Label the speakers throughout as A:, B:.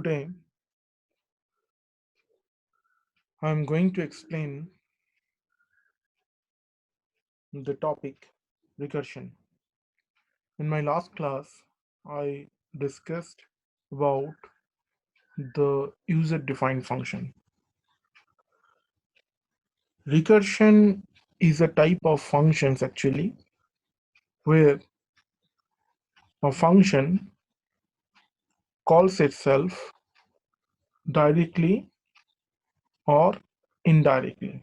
A: Today, I'm going to explain the topic recursion. In my last class, I discussed about the user-defined function. Recursion is a type of functions actually where a function calls itself directly or indirectly.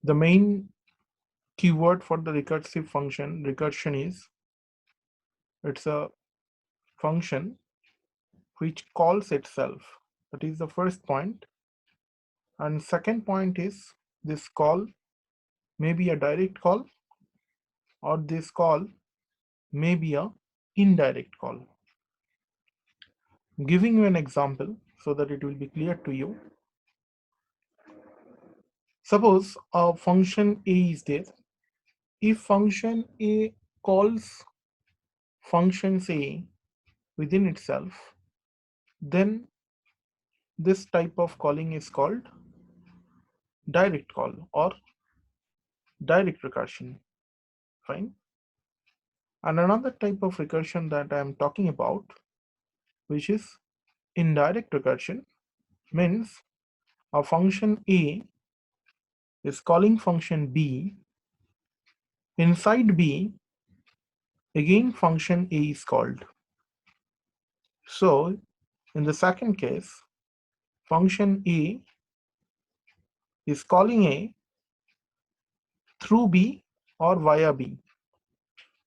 A: The main keyword for the recursive function recursion is it's a function which calls itself. That is the first point. And second point is this call may be a direct call or this call may be a indirect call. Giving you an example so that it will be clear to you. Suppose a function A is there. If function A calls functions A within itself, then this type of calling is called direct call or direct recursion. Fine. And another type of recursion that I am talking about, which is indirect recursion, means a function A is calling function B. Inside B, again function A is called. So in the second case, function A is calling A through B or via B.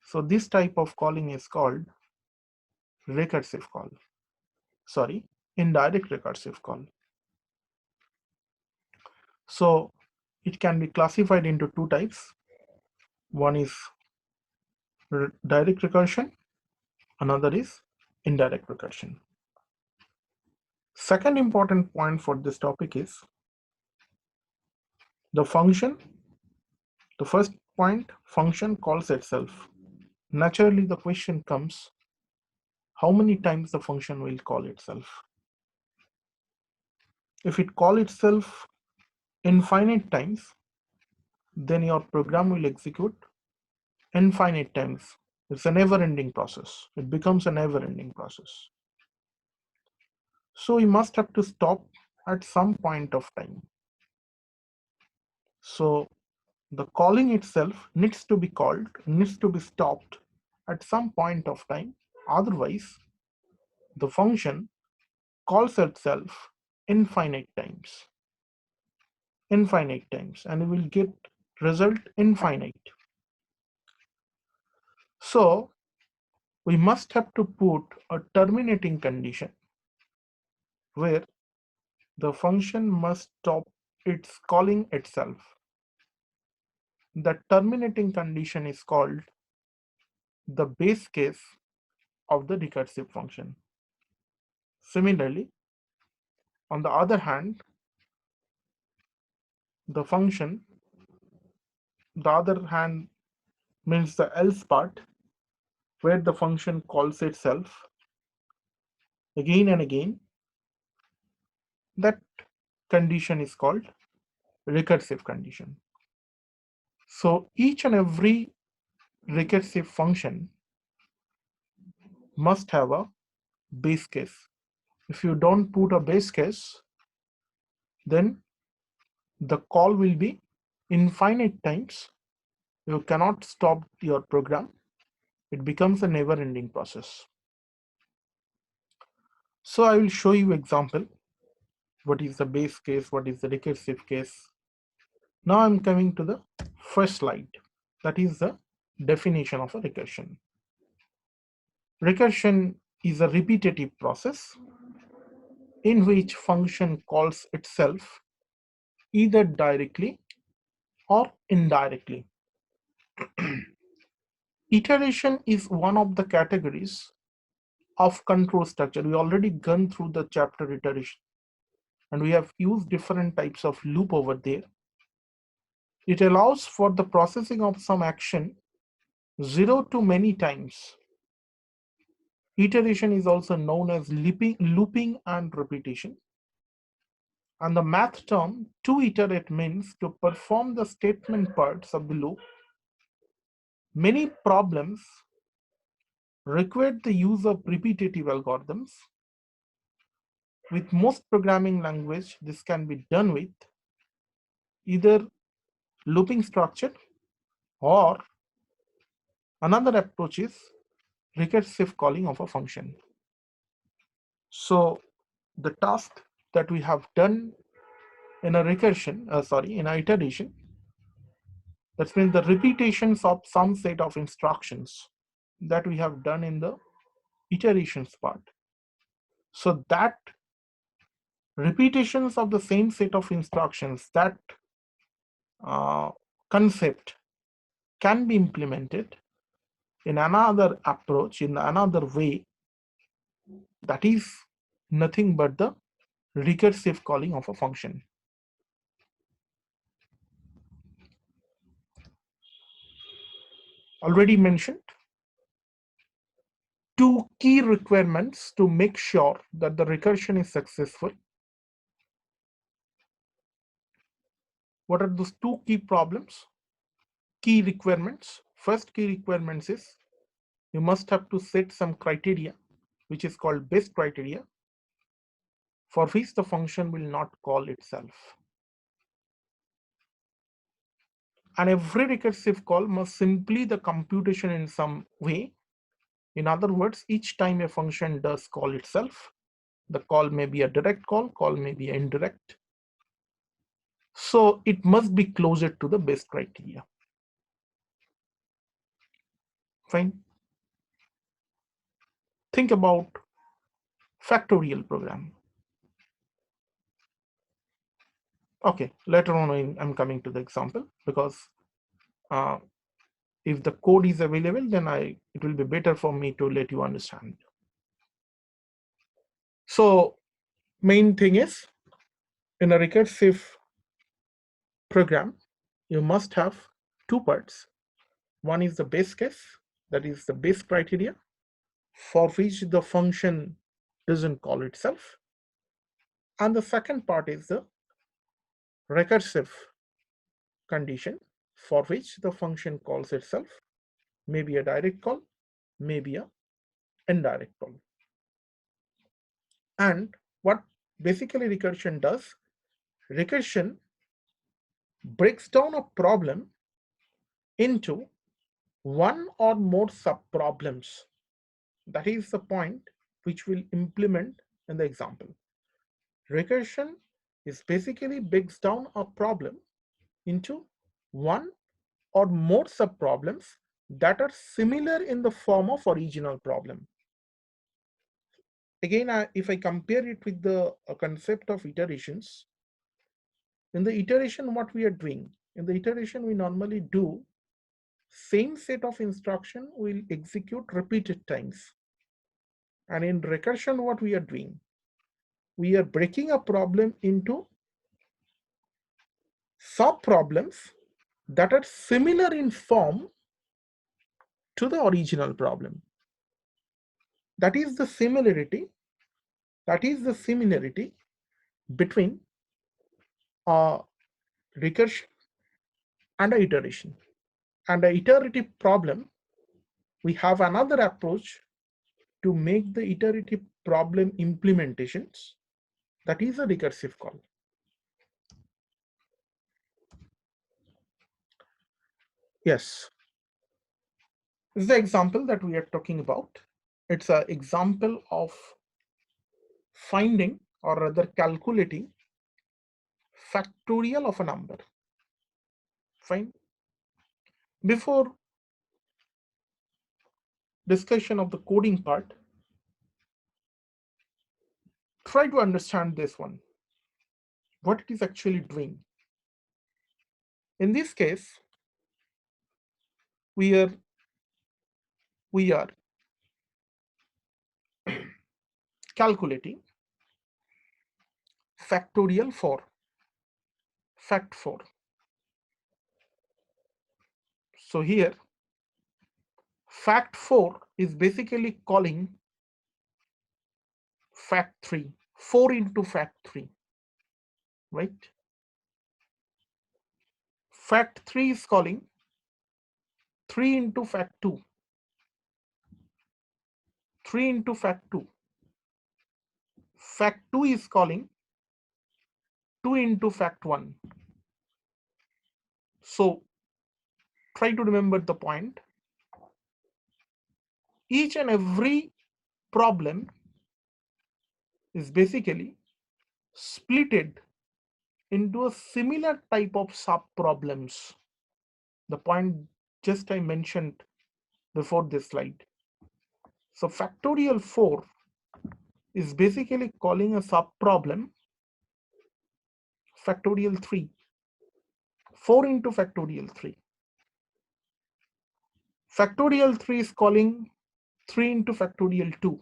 A: So this type of calling is called recursive call. Sorry, indirect recursive call. So it can be classified into two types. One is direct recursion, another is indirect recursion. Second important point for this topic is the function. The first point, function calls itself. Naturally, the question comes, how many times the function will call itself? If it calls itself infinite times, then your program will execute infinite times. It's a never-ending process. It becomes a never-ending process. So we must have to stop at some point of time. So the calling itself needs to be stopped at some point of time. Otherwise, the function calls itself infinite times, and it will get result infinite. So we must have to put a terminating condition where the function must stop its calling itself. The terminating condition is called the base case of the recursive function. Similarly, on the other hand, the function, the other hand means the else part, where the function calls itself again and again. That condition is called recursive condition. So each and every recursive function must have a base case. If you don't put a base case, then the call will be infinite times. You cannot stop your program. It becomes a never-ending process. So I will show you example. What is the base case? What is the recursive case? Now I'm coming to the first slide. That is the definition of a recursion. Recursion is a repetitive process in which function calls itself either directly or indirectly. Iteration is one of the categories of control structure. We already gone through the chapter iteration and we have used different types of loop over there. It allows for the processing of some action 0 to many times. Iteration is also known as looping and repetition. And the math term to iterate means to perform the statement parts of the loop. Many problems require the use of repetitive algorithms. With most programming language, this can be done with either looping structure or another approach is recursive calling of a function. So the task that we have done in a in a iteration, that means the repetitions of some set of instructions that we have done in the iterations part. So that repetitions of the same set of instructions, that uh, concept can be implemented in another approach, in another way, that is nothing but the recursive calling of a function. Already mentioned, two key requirements to make sure that the recursion is successful. What are those two key problems? Key requirements. First key requirements is you must have to set some criteria, which is called base criteria, for which the function will not call itself. And every recursive call must simply the computation in some way. In other words, each time a function does call itself, the call may be a direct call may be indirect. So it must be closer to the base criteria. Fine. Think about factorial program. Okay, later on I'm coming to the example, because uh, if the code is available, then it will be better for me to let you understand. So main thing is, in a recursive program, you must have two parts. One is the base case, that is the base criteria, for which the function doesn't call itself. And the second part is the recursive condition, for which the function calls itself, maybe a direct call, maybe a indirect call. And what basically recursion does, recursion breaks down a problem into one or more subproblems. That is the point which we'll implement in the example. Recursion is basically breaks down a problem into one or more subproblems that are similar in the form of original problem. Again, if I compare it with the concept of iterations, in the iteration, what we are doing? In the iteration, we normally do same set of instruction will execute repeated times. And in recursion, what we are doing? We are breaking a problem into sub-problems that are similar in form to the original problem. That is the similarity. That is the similarity between a recursion and a iteration. And a iterative problem, we have another approach to make the iterative problem implementations. That is a recursive call. Yes, this is the example that we are talking about. It's an example of finding, or rather calculating, factorial of a number. Fine. Before discussion of the coding part, try to understand this one, what it is actually doing. In this case, we are calculating factorial for fact 4. So here fact 4 is basically calling fact 3, 4 into fact 3, right? Fact 3 is calling 3 into fact 2, 3 into fact 2. Fact 2 is calling 2 into fact 1. So try to remember the point. Each and every problem is basically splitted into a similar type of sub problems. The point just I mentioned before this slide. So factorial 4 is basically calling a sub problem factorial 3, 4 into factorial 3. Factorial 3 is calling 3 into factorial 2.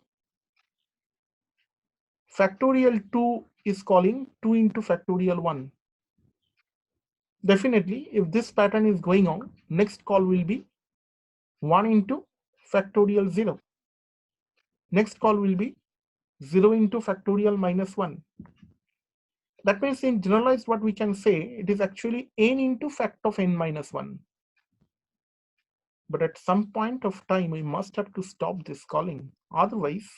A: Factorial 2 is calling 2 into factorial 1. Definitely, if this pattern is going on, next call will be 1 into factorial 0. Next call will be 0 into factorial minus 1. That means in generalized what we can say, it is actually n into fact of n minus 1. But at some point of time, we must have to stop this calling. Otherwise,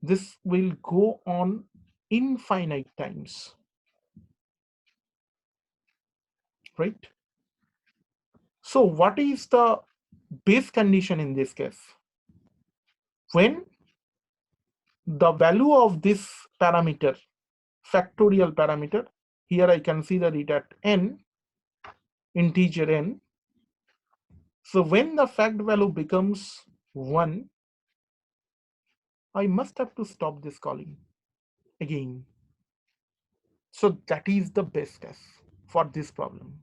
A: this will go on infinite times, right? So what is the base condition in this case? When the value of this parameter, factorial parameter, here I consider it at n, integer n. So when the fact value becomes 1, I must have to stop this calling again. So that is the best case for this problem.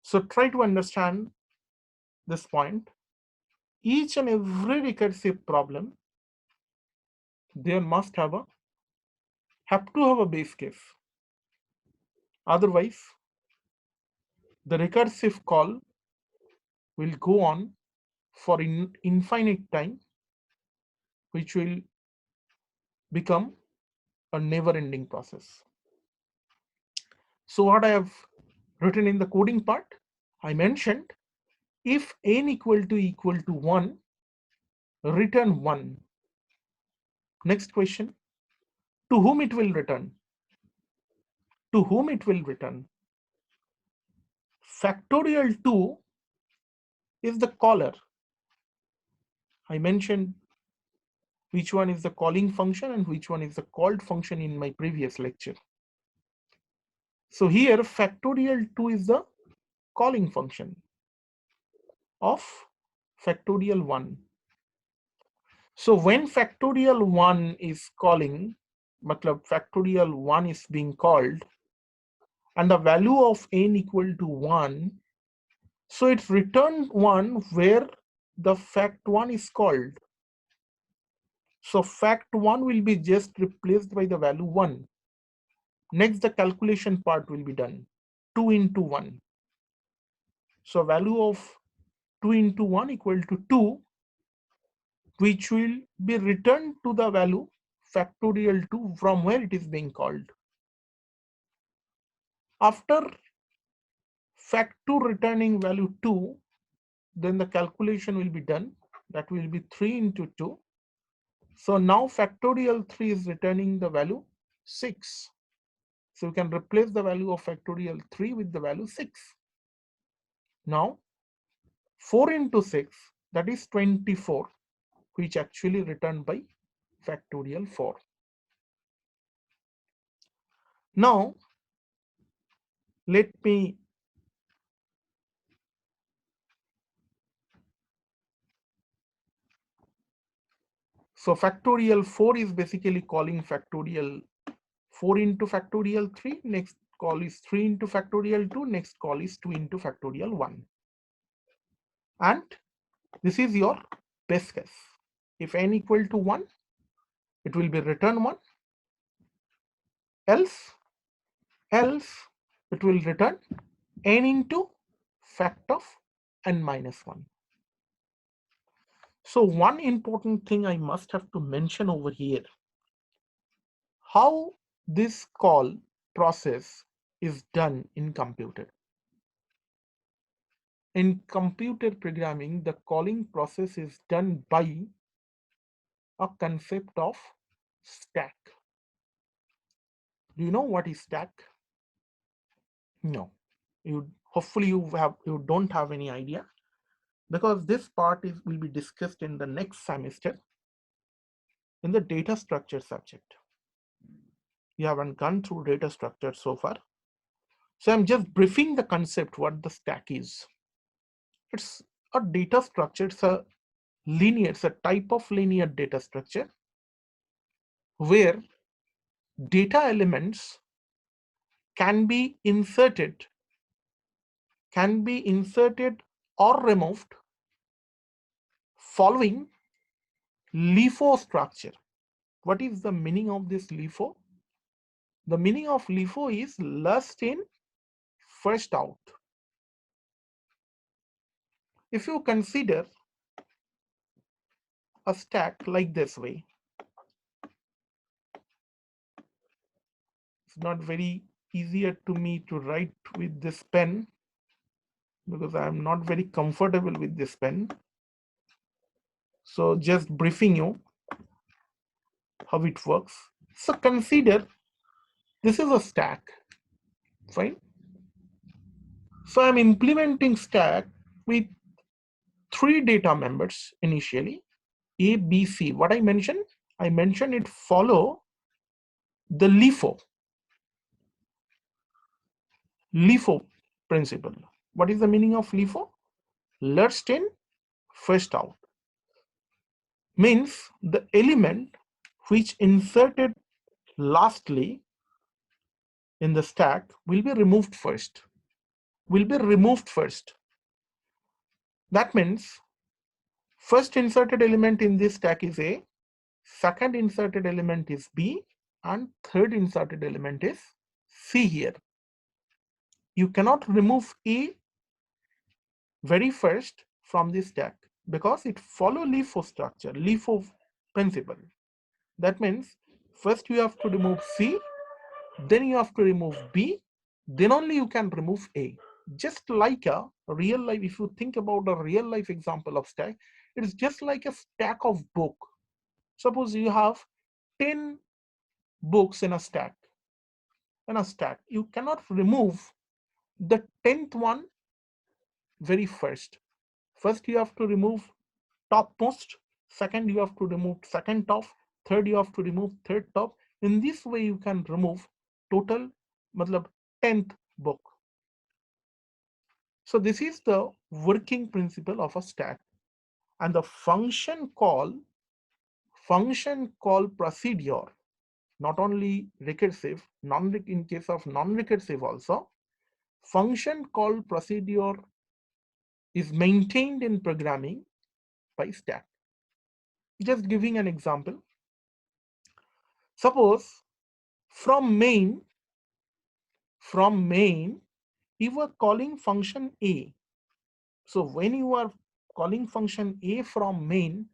A: So try to understand this point. Each and every recursive problem, there must have to have a base case. Otherwise, the recursive call will go on for infinite time, which will become a never-ending process. So what I have written in the coding part, I mentioned if n equal to 1, return 1. Next question, to whom it will return? To whom it will return? Factorial 2 is the caller. I mentioned which one is the calling function and which one is the called function in my previous lecture. So here factorial 2 is the calling function of factorial 1. So when factorial 1 is calling, matlab factorial 1 is being called and the value of n equal to 1, so it returns 1 where the fact 1 is called. So fact 1 will be just replaced by the value 1. Next, the calculation part will be done. 2 into 1. So value of 2 into 1 equal to 2, which will be returned to the value factorial 2 from where it is being called. After fact 2 returning value 2, then the calculation will be done. That will be 3 into 2. So now factorial 3 is returning the value 6. So you can replace the value of factorial 3 with the value 6. Now 4 into 6, that is 24, which actually returned by factorial 4. Now let me so factorial 4 is basically calling factorial 4 into factorial 3, next call is 3 into factorial 2, next call is 2 into factorial 1. And this is your best case. If n equal to 1, it will be return 1, else it will return n into fact of n minus 1. So one important thing I must have to mention over here, how this call process is done in computer. In computer programming, the calling process is done by a concept of stack. Do you know what is stack? No. You hopefully you don't have any idea, because this part will be discussed in the next semester in the data structure subject. You haven't gone through data structure so far. So I'm just briefing the concept what the stack is. It's a data structure, it's a type of linear data structure where data elements can be inserted or removed following LIFO structure. What is the meaning of this LIFO? The meaning of LIFO is last in, first out. If you consider a stack like this way, it's not very easier to me to write with this pen because I am not very comfortable with this pen. So just briefing you how it works. So consider this is a stack, fine. So I'm implementing stack with 3 data members initially, A, B, C. What I mentioned? I mentioned it follow the LIFO principle. What is the meaning of LIFO? Last in, first out. Means the element which inserted lastly in the stack will be removed first. That means first inserted element in this stack is A, second inserted element is B, and third inserted element is C here. You cannot remove A very first from this stack because it follows LIFO structure, LIFO principle. That means first you have to remove C, then you have to remove B, then only you can remove A. Just like a real life, if you think about a real life example of stack, it is just like a stack of book. Suppose you have 10 books in a stack. You cannot remove the 10th one very first. First you have to remove topmost, second you have to remove second top, third you have to remove third top. In this way you can remove total matlab 10th book. So this is the working principle of a stack. And the function call procedure, not only recursive, in case of non-recursive also, function call procedure is maintained in programming by stack. Just giving an example. Suppose from main, you are calling function A. So when you are calling function A from main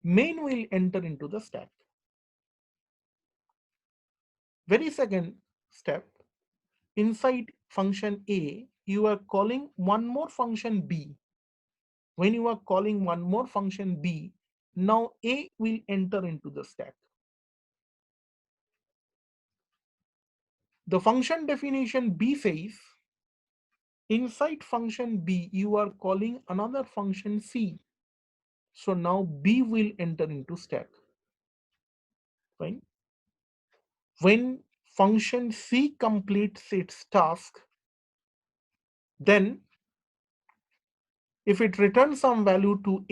A: will enter into the stack. Very second step, inside function A, you are calling one more function B. When you are calling one more function B, now A will enter into the stack. The function definition B says, inside function B, you are calling another function C. So now B will enter into stack. Fine. When function C completes its task, then if it returns some value to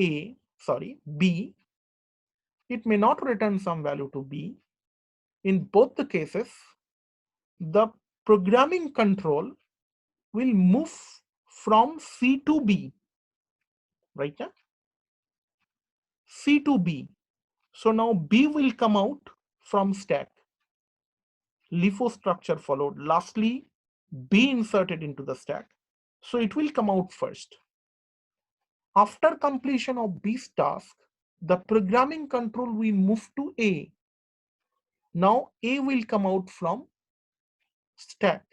A: B, it may not return some value to B. In both the cases, the programming control will move from C to B, right? C to B. So now B will come out from stack. LIFO structure followed. Lastly, B inserted into the stack. So it will come out first. After completion of B's task, the programming control will move to A. Now A will come out from stack.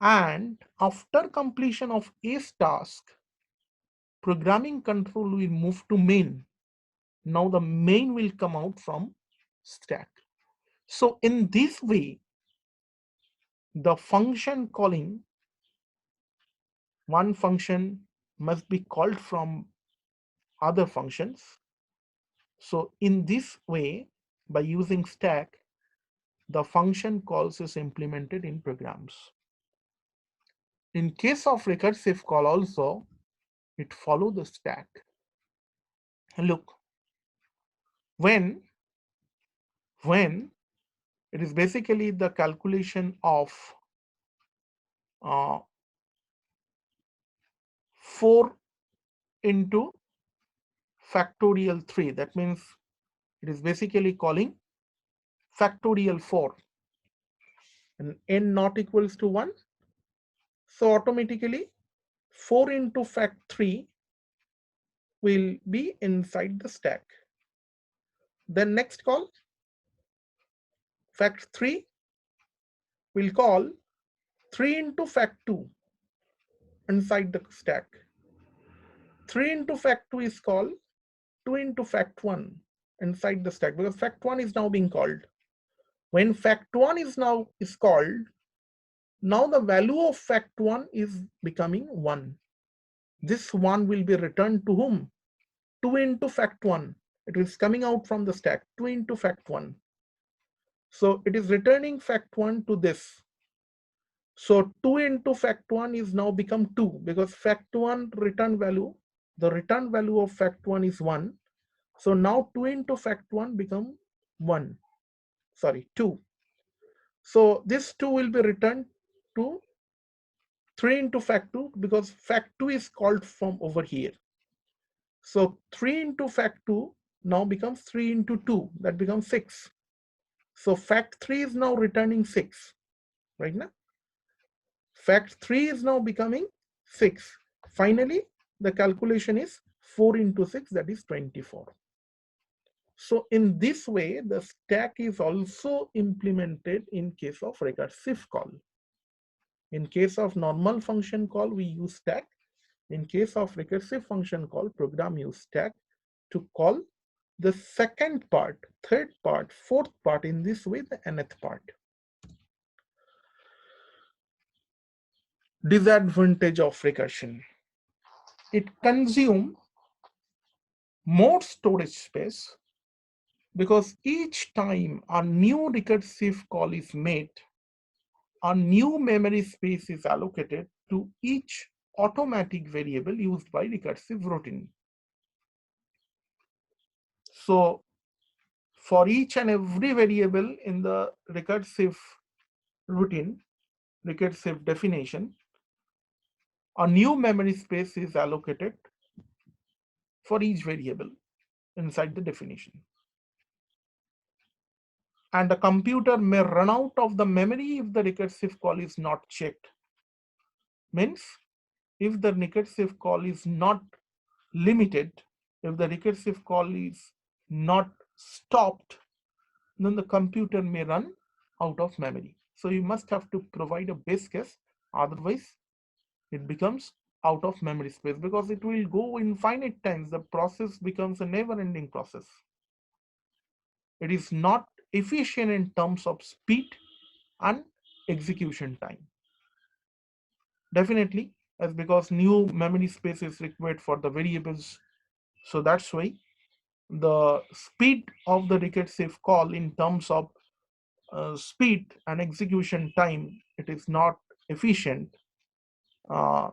A: And after completion of A's task, programming control will move to main. Now the main will come out from stack. So in this way, the function calling, one function must be called from other functions. So in this way, by using stack, the function calls is implemented in programs. In case of recursive call also, it follow the stack. Look, when it is basically the calculation of 4 into factorial 3, that means it is basically calling factorial 4, and n not equals to 1, so automatically 4 into fact 3 will be inside the stack. Then next call, fact 3 will call 3 into fact 2 inside the stack. 3 into fact 2 is called 2 into fact 1 inside the stack, because fact 1 is now being called. When fact 1 is called, now the value of fact 1 is becoming 1. This 1 will be returned to whom? 2 into fact 1. It is coming out from the stack, 2 into fact 1. So it is returning fact 1 to this. So 2 into fact 1 is now become 2, because fact 1 return value, the return value of fact 1 is 1. So now 2 into fact 1 become 1. Sorry, 2. So this 2 will be returned to 3 into fact 2, because fact 2 is called from over here. So 3 into fact 2 now becomes 3 into 2, that becomes 6. So fact 3 is now returning 6, right now. Fact 3 is now becoming 6. Finally, the calculation is 4 into 6, that is 24. So in this way, the stack is also implemented in case of recursive call. In case of normal function call, we use stack. In case of recursive function call, program use stack to call the second part, third part, fourth part, in this way the nth part. Disadvantage of recursion: it consumes more storage space, because each time a new recursive call is made, a new memory space is allocated to each automatic variable used by recursive routine. So for each and every variable in the recursive routine, recursive definition, a new memory space is allocated for each variable inside the definition. And the computer may run out of the memory if the recursive call is not checked. Means, if the recursive call is not limited, if the recursive call is not stopped, then the computer may run out of memory. So you must have to provide a base case, otherwise it becomes out of memory space, because it will go infinite times. The process becomes a never-ending process. It is not efficient in terms of speed and execution time. Definitely, as because new memory space is required for the variables. So that's why the speed of the recursive call in terms of speed and execution time, it is not efficient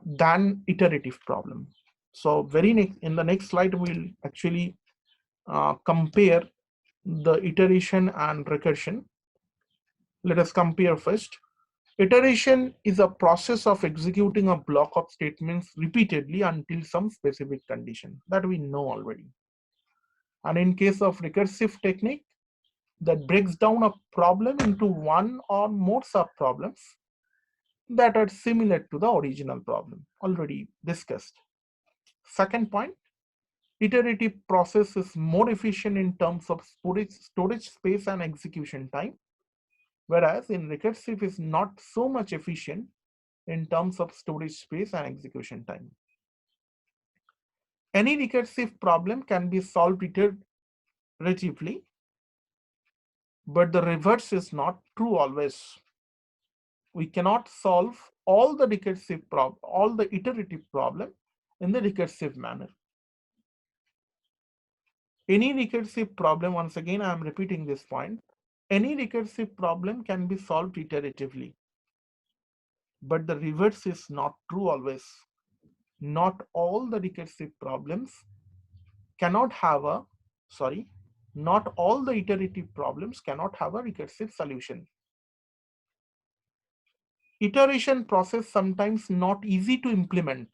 A: than iterative problem. So in the next slide, we'll actually compare the iteration and recursion. Let us compare first. Iteration is a process of executing a block of statements repeatedly until some specific condition that we know already. And in case of recursive technique, that breaks down a problem into one or more subproblems that are similar to the original problem already discussed. Second point, Iterative process is more efficient in terms of storage space and execution time, whereas in recursive is not so much efficient in terms of storage space and execution time. Any recursive problem can be solved iteratively, but the reverse is not true always. We cannot solve all the iterative problem in the recursive manner. Any recursive problem, once again, I am repeating this point, any recursive problem can be solved iteratively, but the reverse is not true always. Not all the recursive problems cannot have a, not all the iterative problems cannot have a recursive solution. Iteration process sometimes not easy to implement.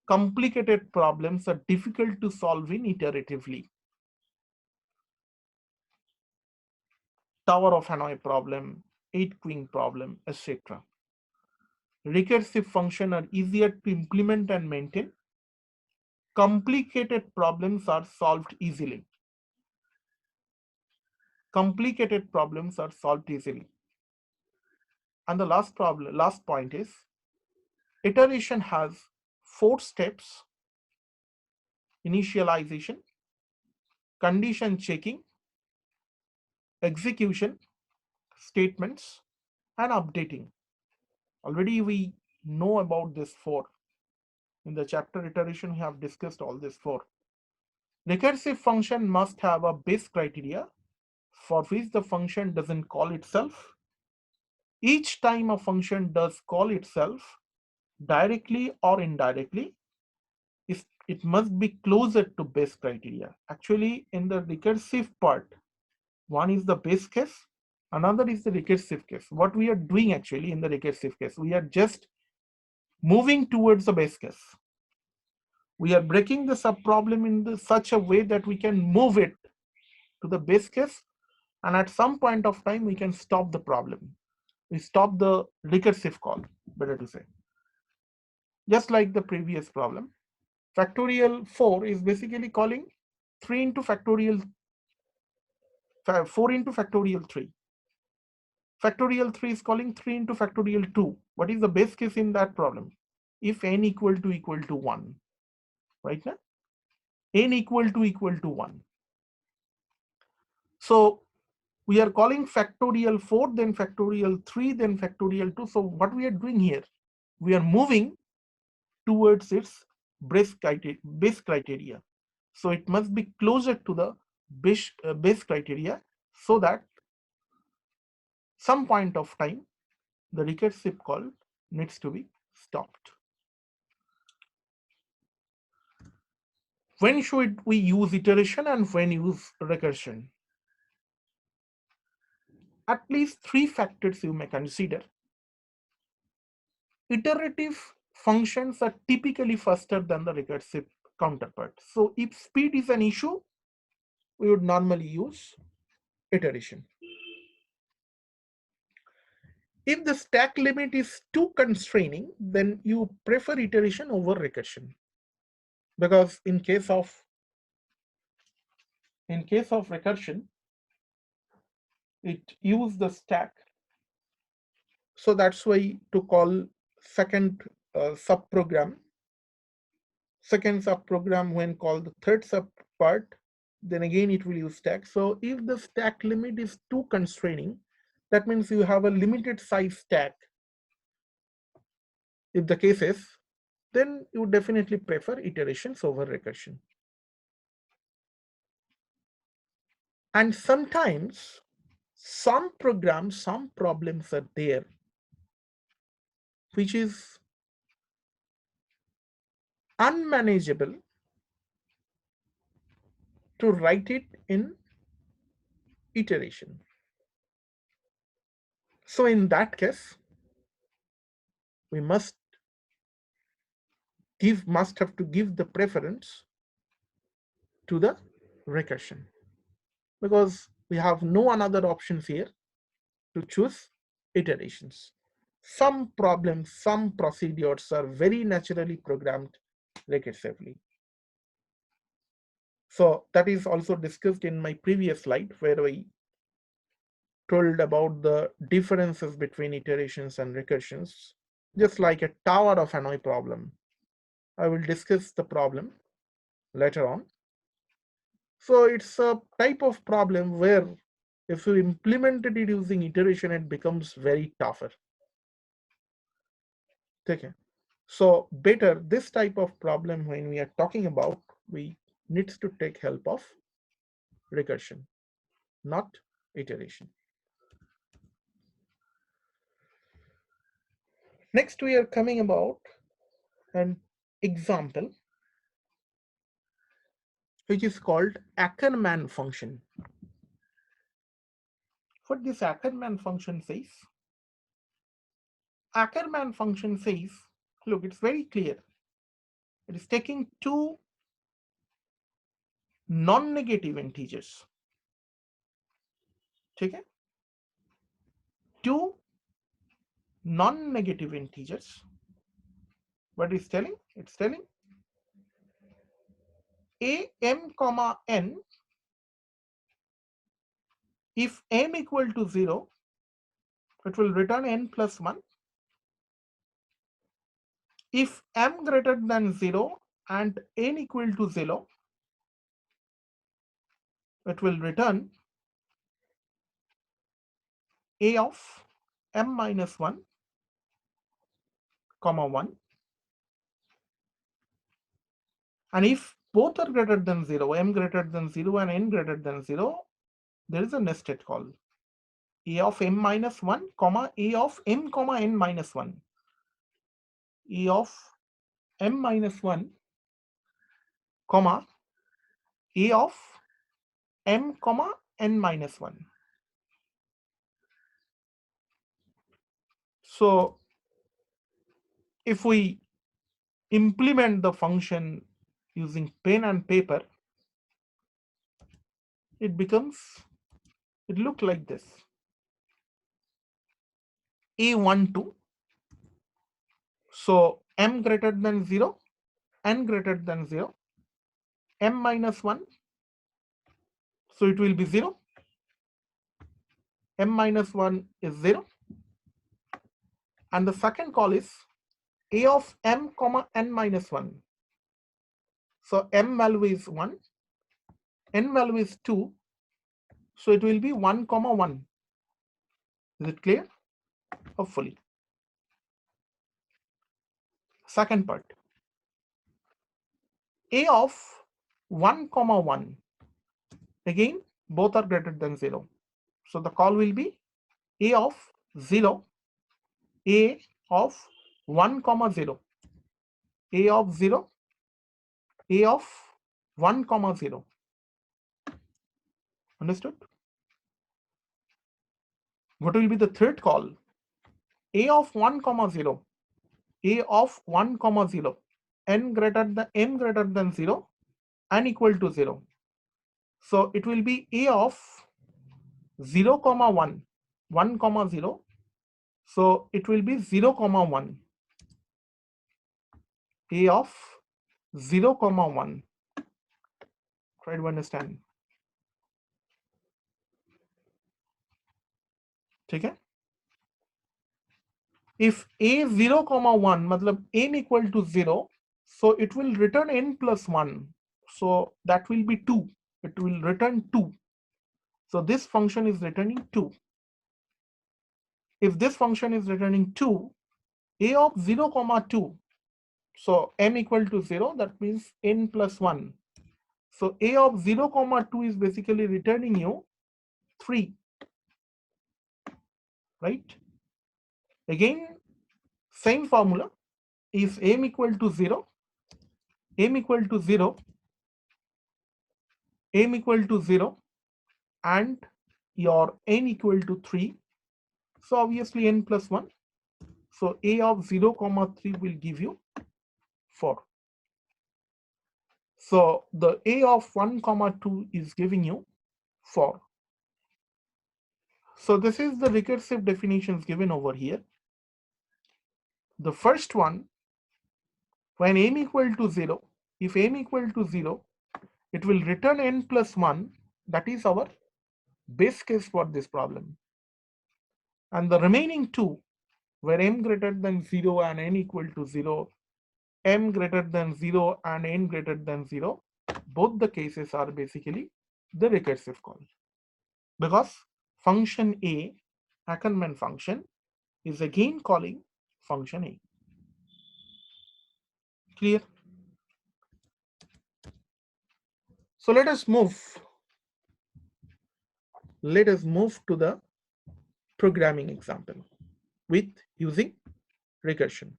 A: Complicated problems are difficult to solve in iteratively. Tower of Hanoi problem, 8-queen problem, etc. Recursive functions are easier to implement and maintain. Complicated problems are solved easily. Complicated problems are solved easily. And the last point is, iteration has 4 steps: initialization, condition checking, execution, statements, and updating. Already we know about this 4. In the chapter iteration, we have discussed all these 4. Recursive function must have a base criteria for which the function doesn't call itself. Each time a function does call itself, directly or indirectly, it must be closer to base criteria. Actually, in the recursive part, one is the base case, another is the recursive case. What we are doing actually in the recursive case, we are just moving towards the base case. We are breaking the subproblem in such a way that we can move it to the base case, and at some point of time we can stop the problem. We stop the recursive call, better to say. Just like the previous problem, factorial 4 is basically calling 3 into factorial 4 into factorial 3. Factorial 3 is calling 3 into factorial 2. What is the base case in that problem? If n equal to 1, right now? N equal to 1. So we are calling factorial 4, then factorial 3, then factorial 2. So what we are doing here, we are moving towards its base criteria. So it must be closer to the base criteria, so that some point of time the recursive call needs to be stopped. When should we use iteration and when use recursion? At least 3 factors you may consider. Iterative functions are typically faster than the recursive counterpart. So if speed is an issue, we would normally use iteration. If the stack limit is too constraining, then you prefer iteration over recursion. Because in case of recursion, it uses the stack. So that's why to call second subprogram when called the third subpart, then again it will use stack. So if the stack limit is too constraining, that means you have a limited size stack. If the case is, then you definitely prefer iterations over recursion. And sometimes some problems are there which is unmanageable to write it in iteration. So in that case, we must have to give the preference to the recursion, because we have no another options here to choose iterations. Some problems, some procedures are very naturally programmed recursively. So that is also discussed in my previous slide where I told about the differences between iterations and recursions, just like a tower of Hanoi problem. I will discuss the problem later on. So it's a type of problem where if you implemented it using iteration, it becomes very tougher. Okay. So better this type of problem when we are talking about, we needs to take help of recursion, not iteration. Next, we are coming about an example which is called Ackermann function. What this Ackermann function says? Ackermann function says, look, it's very clear. It is taking two non-negative integers. Okay? Two non-negative integers. What is telling? It's telling a m comma n, if m equal to 0, it will return n plus 1. If m greater than 0 and n equal to 0, it will return a of m minus 1 comma 1. And if both are greater than 0, m greater than 0 and n greater than 0, there is a nested call. A of m minus 1 comma a of m comma n minus 1. A of m minus 1 comma a of m comma n minus 1. So if we implement the function using pen and paper, it look like this. A12, so m greater than 0, n greater than 0, m minus 1, so it will be 0, m minus 1 is 0, and the second call is a of m comma n minus 1. So m value is 1, n value is 2, so it will be 1 comma 1. Is it clear? Hopefully. Second part, a of 1 comma 1, again both are greater than 0, so the call will be a of 0, a of 1 comma 0, a of 0, a of 1 comma 0. Understood? What will be the third call? A of 1 comma 0, a of 1 comma 0, n greater than m greater than 0, n equal to 0. So it will be a of 0 comma 1, 1 comma 0. So it will be 0 comma 1, a of 0 comma 1. Try to understand. Okay? If a 0 comma 1 matlab n equal to 0, so it will return n plus 1. So that will be 2. It will return 2. So this function is returning 2. If this function is returning 2, a of 0 comma 2, so m equal to 0, that means n plus 1. So a of 0 comma 2 is basically returning you 3, right? Again, same formula. If m equal to 0, m equal to 0, m equal to 0, and your n equal to 3, so obviously n plus 1. So a of 0 comma 3 will give you 4. So the a of 1 comma 2 is giving you 4. So this is the recursive definitions given over here. The first one, when m equal to 0, if m equal to 0, it will return n plus 1. That is our base case for this problem. And the remaining two, where m greater than 0 and n equal to 0, m greater than 0 and n greater than 0, both the cases are basically the recursive call. Because function A, Ackermann function, is again calling function A. Clear? So let us move to the programming example with using recursion.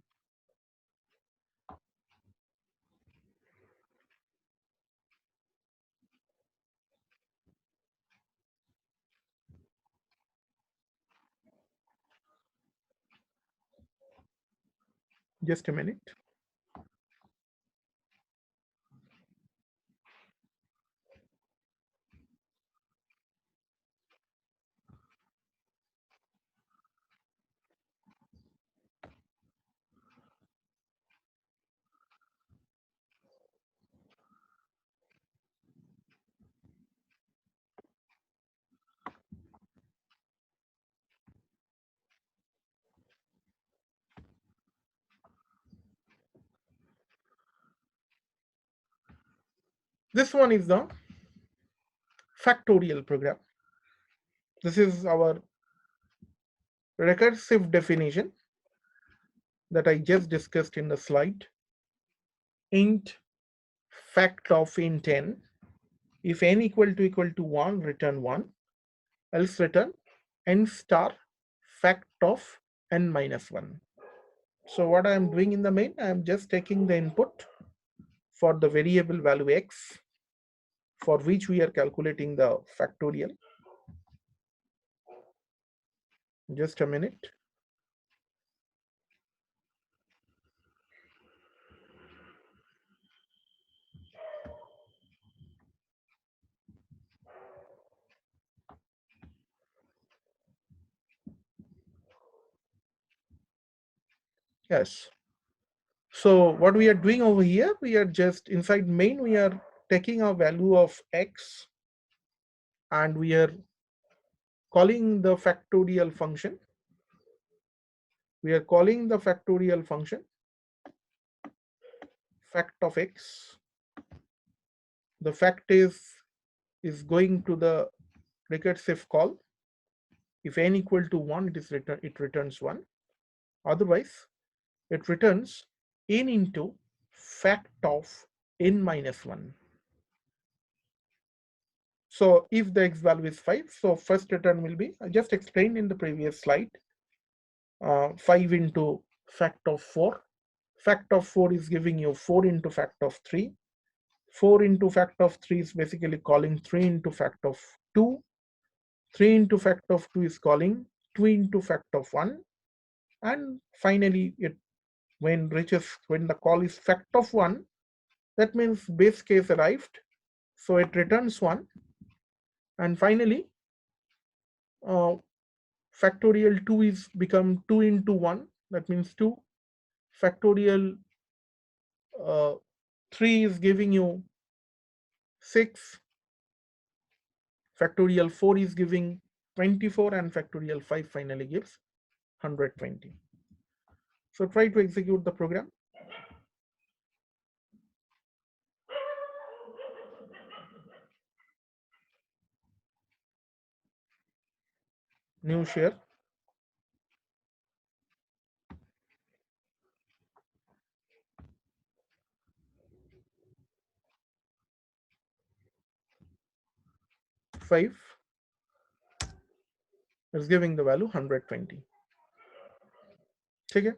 A: Just a minute. This one is the factorial program. This is our recursive definition that I just discussed in the slide. Int fact of int n. If n equal to 1, return 1. Else return n star fact of n minus 1. So what I am doing in the main, I am just taking the input for the variable value x, for which we are calculating the factorial. Just a minute. Yes. So what we are doing over here, we are just inside main, we are taking a value of x and we are calling the factorial function. We are calling the factorial function fact of x. The fact is going to the recursive call. If n equal to 1, it returns 1. Otherwise, it returns n into fact of n minus 1. So if the x value is 5, so first return will be, I just explained in the previous slide, 5 into fact of 4. Fact of 4 is giving you 4 into fact of 3. 4 into fact of 3 is basically calling 3 into fact of 2. 3 into fact of 2 is calling 2 into fact of 1. And finally, when the call is fact of 1, that means base case arrived. So it returns 1. And finally, factorial 2 is become 2 into 1. That means 2. Factorial 3 is giving you 6. Factorial 4 is giving 24, and factorial 5 finally gives 120. So try to execute the program. New share. Five is giving the value 120. Okay.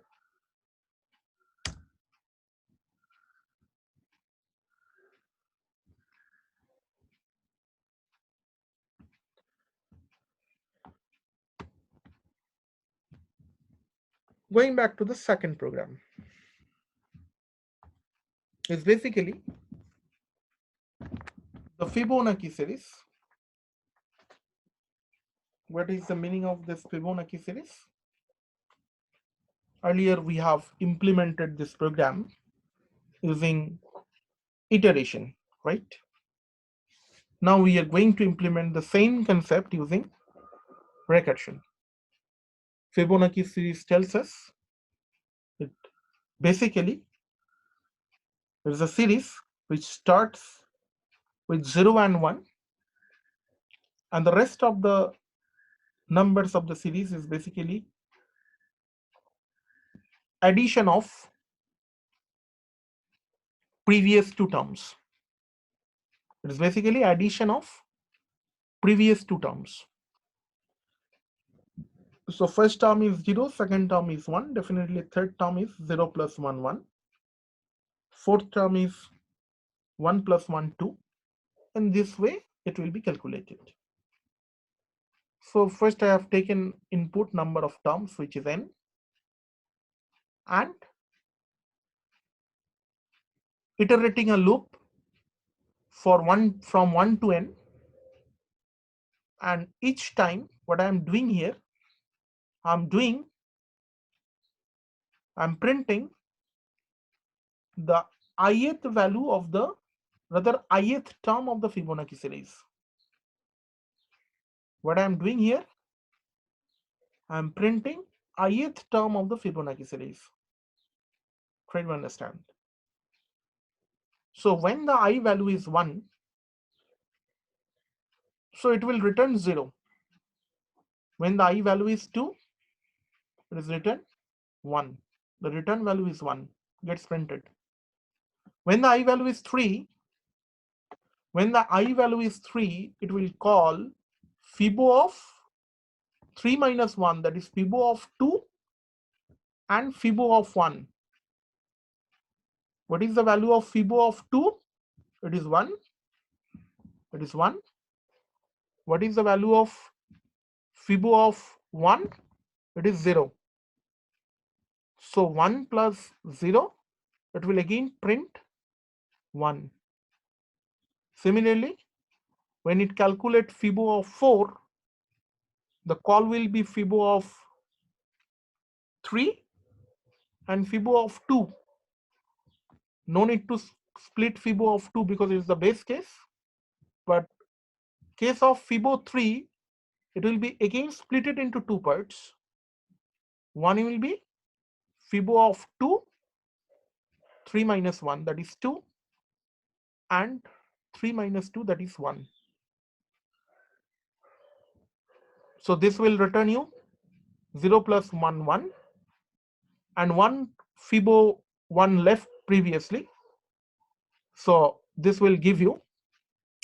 A: Going back to the second program, is basically the Fibonacci series. What is the meaning of this Fibonacci series? Earlier we have implemented this program using iteration, right? Now we are going to implement the same concept using recursion. Fibonacci series tells us that basically there is a series which starts with 0 and 1, and the rest of the numbers of the series is basically addition of previous two terms. It is basically addition of previous two terms. So first term is 0, second term is 1, definitely third term is 0 plus 1, 1. Fourth term is 1 plus 1, 2. And this way it will be calculated. So first I have taken input number of terms, which is n, and iterating a loop for from 1 to n. And each time what I am doing here, I'm printing the ith value of the, rather ith term of the Fibonacci series. What I'm doing here, I'm printing ith term of the Fibonacci series. Try to understand. So when the I value is 1, so it will return 0. When the I value is 2, it is written 1. The return value is 1, gets printed. When the I value is 3, it will call Fibo of 3 minus 1, that is Fibo of 2 and Fibo of 1. What is the value of Fibo of 2? It is 1. It is 1. What is the value of Fibo of 1? It is 0. So 1 plus 0, it will again print 1. Similarly, when it calculates Fibo of 4, the call will be Fibo of 3 and Fibo of 2. No need to split Fibo of 2 because it is the base case. But case of Fibo 3, it will be again split it into two parts. One will be Fibo of 2, 3 minus 1, that is 2, and 3 minus 2, that is 1. So this will return you 0 plus 1, 1, and 1 Fibo 1 left previously. So this will give you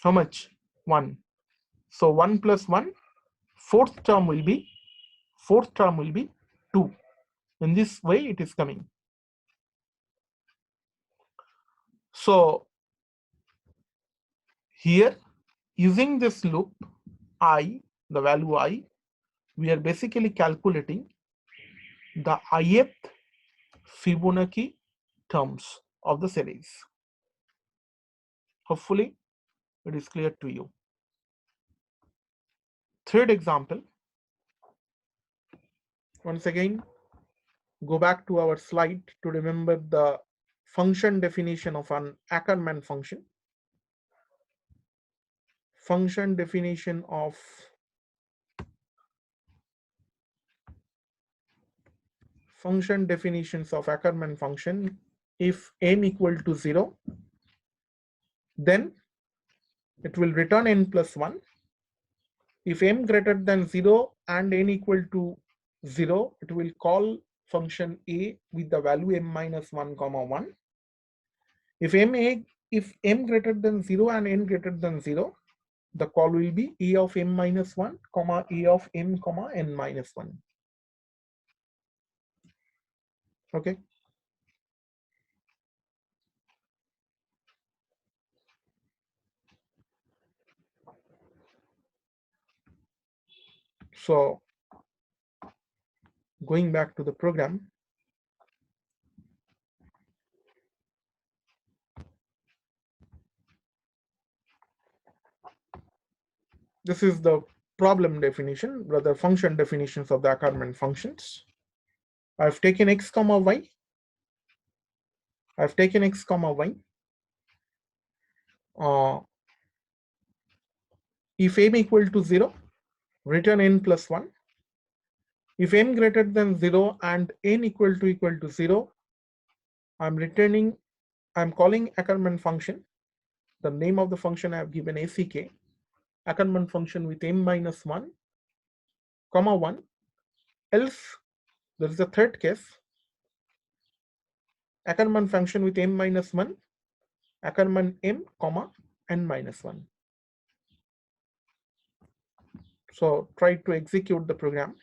A: how much? 1. So 1 plus 1, fourth term will be 2. In this way it is coming. So here, using this loop I, the value I, we are basically calculating the ith Fibonacci terms of the series. Hopefully it is clear to you. Third example, once again, go back to our slide to remember the function definition of an Ackermann function. Function definition of function definitions of Ackermann function. If n equal to 0, then it will return n plus 1. If m greater than 0 and n equal to 0, it will call function a with the value m minus 1 comma 1. If m greater than 0 and n greater than 0, the call will be a of m minus 1 comma a of m comma n minus 1. Okay. So going back to the program, this is the problem definition, rather function definitions of the Ackermann functions. I've taken x comma y. If m equal to 0, return n plus 1. If m greater than 0 and n equal to 0, I'm calling Ackermann function. The name of the function I have given ACK, Ackermann function with m minus 1, comma 1. Else, there is a third case, Ackermann function with m minus 1, Ackermann m, comma n minus 1. So try to execute the program.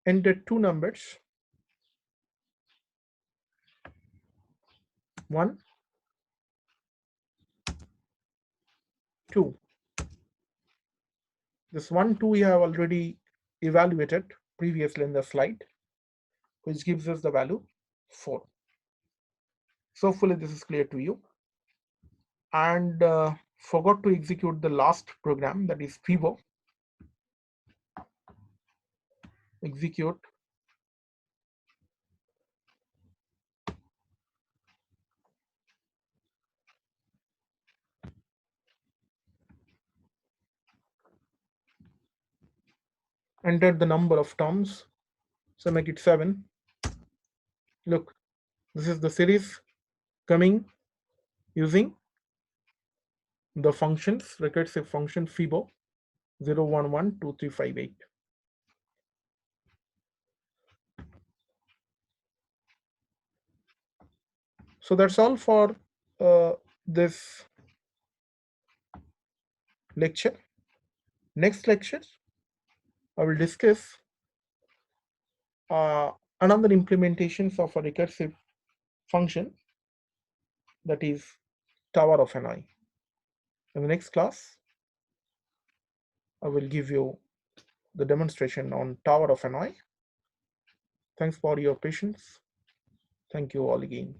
A: Enter two numbers, 1, 2. This 1, 2 we have already evaluated previously in the slide, which gives us the value 4. So hopefully this is clear to you. And forgot to execute the last program, that is FIBO. Execute. Enter the number of terms. So make it 7. Look, this is the series coming using the functions, recursive function FIBO 0112358. So that's all for this lecture. Next lecture, I will discuss another implementations of a recursive function, that is tower of an eye. In the next class, I will give you the demonstration on tower of an eye. Thanks for your patience. Thank you all again.